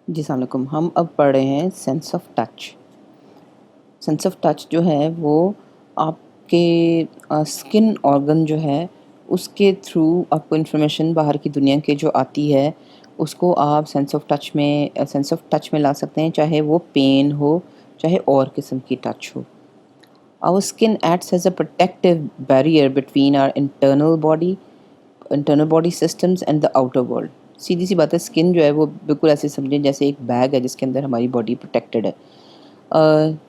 جی السلام علیکم. ہم اب پڑھ رہے ہیں sense of touch. Sense of touch جو ہے وہ آپ کے اسکن آرگن جو ہے اس کے تھرو آپ کو انفارمیشن باہر کی دنیا کے جو آتی ہے اس کو آپ سینس آف ٹچ میں لا سکتے ہیں، چاہے وہ پین ہو چاہے اور قسم کی touch who. Our skin acts as a protective barrier between our internal body systems and the outer world. سیدھی سی بات ہے، اسکن جو ہے وہ بالکل ایسے سمجھیں جیسے ایک بیگ ہے جس کے اندر ہماری باڈی پروٹیکٹڈ ہے.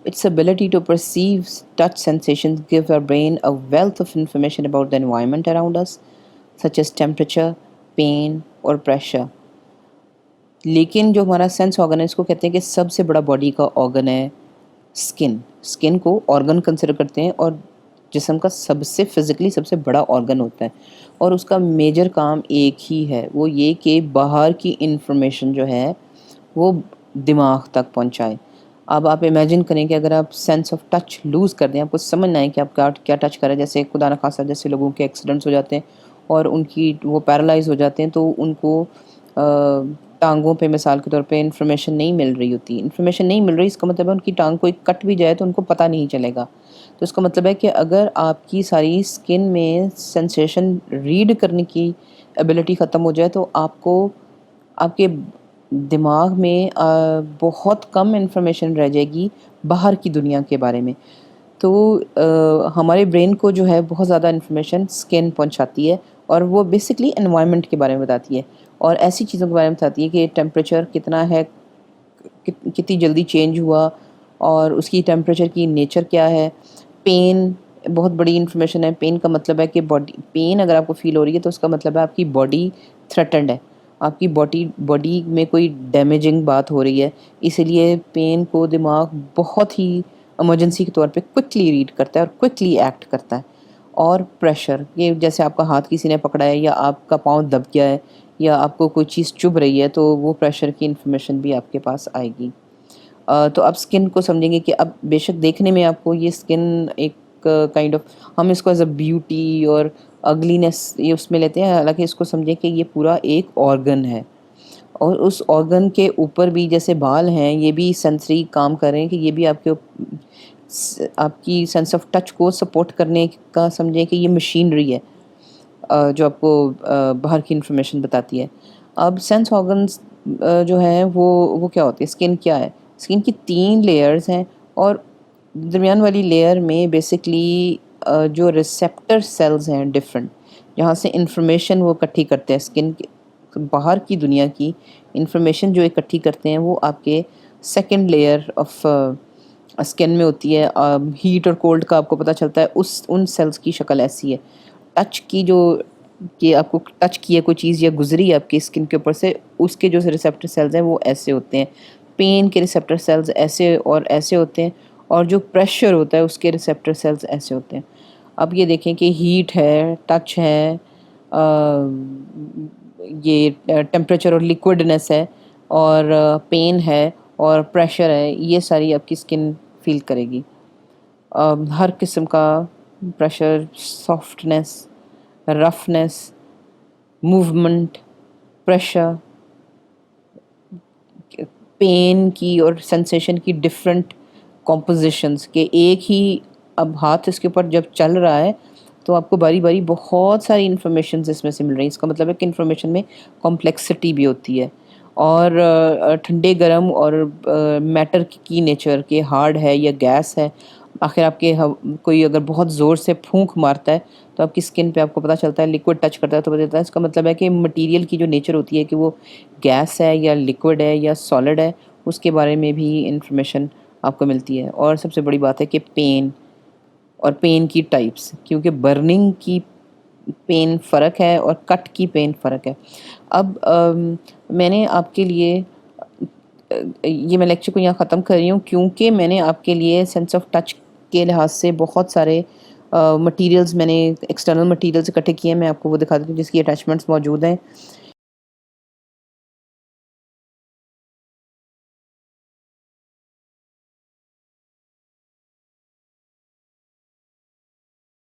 Its ability to perceive touch sensations gives our brain a wealth of information about the environment around us, such as temperature, pain اور pressure. لیکن جو ہمارا سینس آرگن ہے اس کو کہتے ہیں کہ سب سے بڑا باڈی کا آرگن ہے اسکن کو آرگن کنسیڈر کرتے ہیں اور جسم کا سب سے فزیکلی سب سے بڑا آرگن ہوتا ہے، اور اس کا میجر کام ایک ہی ہے، وہ یہ کہ باہر کی انفارمیشن جو ہے وہ دماغ تک پہنچائے. اب آپ امیجن کریں کہ اگر آپ سینس آف ٹچ لوز کر دیں، آپ کو سمجھ نہ آئے کہ آپ کیا ٹچ کر رہے ہیں. جیسے خدا نخواستہ جیسے لوگوں کے ایکسیڈنٹس ہو جاتے ہیں اور ان کی وہ پیرالائز ہو جاتے ہیں، تو ان کو ٹانگوں پہ مثال کے طور پہ انفارمیشن نہیں مل رہی. اس کا مطلب ہے ان کی ٹانگ کوئی کٹ بھی جائے تو ان کو پتہ نہیں چلے گا. تو اس کا مطلب ہے کہ اگر آپ کی ساری اسکن میں سینسیشن ریڈ کرنے کی ایبلٹی ختم ہو جائے تو آپ کو آپ کے دماغ میں بہت کم انفارمیشن رہ جائے گی باہر کی دنیا کے بارے میں. تو ہمارے برین کو جو ہے بہت زیادہ انفارمیشن اسکن پہنچاتی ہے، اور وہ بیسکلی انوائرمنٹ کے بارے میں بتاتی ہے اور ایسی چیزوں کے بارے میں بتاتی ہے کہ ٹیمپریچر کتنا ہے، کتنی جلدی چینج ہوا، اور اس کی ٹیمپریچر کی نیچر کیا ہے. پین بہت بڑی انفارمیشن ہے. پین کا مطلب ہے کہ پین اگر آپ کو فیل ہو رہی ہے تو اس کا مطلب ہے آپ کی باڈی تھریٹنڈ ہے، آپ کی باڈی میں کوئی ڈیمیجنگ بات ہو رہی ہے. اسی لیے پین کو دماغ بہت ہی ایمرجنسی کے طور پہ کوئکلی ریڈ کرتا ہے اور کوئکلی ایکٹ کرتا ہے. اور پریشر، یہ جیسے آپ کا ہاتھ کسی نے پکڑا ہے یا آپ کا پاؤں دب گیا ہے یا آپ کو کوئی چیز چبھ رہی ہے تو وہ پریشر کی انفارمیشن بھی آپ کے پاس آئے گی. تو اب اسکن کو سمجھیں گے کہ اب بے شک دیکھنے میں آپ کو یہ اسکن ایک کائنڈ آف، ہم اس کو ایز اے بیوٹی اور اگلینس یہ اس میں لیتے ہیں، حالانکہ اس کو سمجھیں کہ یہ پورا ایک آرگن ہے. اور اس آرگن کے اوپر بھی جیسے بال ہیں، یہ بھی سینسری کام کر رہے ہیں کہ یہ بھی آپ کی سینس آف ٹچ کو سپورٹ کرنے کا سمجھیں کہ یہ مشینری ہے جو آپ کو باہر کی انفارمیشن بتاتی ہے. اب سینس آرگنز جو ہیں وہ کیا ہوتے ہیں؟ اسکن کیا ہے؟ اسکن کی 3 لیئرز ہیں، اور درمیان والی لیئر میں بیسکلی جو ریسیپٹر سیلز ہیں ڈفرنٹ، جہاں سے انفارمیشن وہ اکٹھی کرتے ہیں. اسکن باہر کی دنیا کی انفارمیشن جو اکٹھی کرتے ہیں وہ آپ کے سیکنڈ لیئر آف اسکن میں ہوتی ہے. ہیٹ اور کولڈ کا آپ کو پتہ چلتا ہے ان سیلز کی شکل ایسی ہے. ٹچ کی جو کہ آپ کو ٹچ کیا کوئی چیز یا گزری ہے آپ کی اسکن کے اوپر سے، اس کے جو ریسیپٹر سیلز ہیں وہ ایسے ہوتے ہیں. پین کے ریسیپٹر سیلز ایسے اور ایسے ہوتے ہیں، اور جو پریشر ہوتا ہے اس کے ریسیپٹر سیلز ایسے ہوتے ہیں. اب یہ دیکھیں کہ ہیٹ ہے، ٹچ ہے، یہ ٹیمپریچر اور لیکوڈنس ہے، اور پین ہے اور پریشر ہے، یہ ساری آپ کی اسکن فیل کرے گی. ہر قسم کا pressure, softness, roughness, movement, pressure, pain کی اور سینسیشن کی ڈفرینٹ کمپوزیشنز کے ایک ہی. اب ہاتھ اس کے اوپر جب چل رہا ہے تو آپ کو باری باری بہت ساری انفارمیشنز اس میں سے مل رہی ہیں. اس کا مطلب ہے کہ انفارمیشن میں کمپلیکسٹی بھی ہوتی ہے، اور ٹھنڈے گرم اور میٹر کی نیچر کے ہارڈ ہے یا گیس ہے. آخر آپ کے کوئی اگر بہت زور سے پھونک مارتا ہے تو آپ کی اسکن پہ آپ کو پتہ چلتا ہے، لیکوڈ ٹچ کرتا ہے تو پتہ چلتا ہے. اس کا مطلب ہے کہ مٹیریل کی جو نیچر ہوتی ہے کہ وہ گیس ہے یا لیکوڈ ہے یا سالڈ ہے، اس کے بارے میں بھی انفارمیشن آپ کو ملتی ہے. اور سب سے بڑی بات ہے کہ پین اور پین کی ٹائپس، کیونکہ برننگ کی پین فرق ہے اور کٹ کی پین فرق ہے. اب میں نے آپ کے لیے یہ میں لیکچر کو یہاں ختم کر رہی ہوں، کیونکہ میں نے آپ کے لیے سینس آف ٹچ کے لحاظ سے بہت سارے مٹیریلز میں نے ایکسٹرنل مٹیریلز اکٹھے کیے ہیں. میں آپ کو وہ دکھا دیتی ہوں جس کی اٹیچمنٹس موجود ہیں.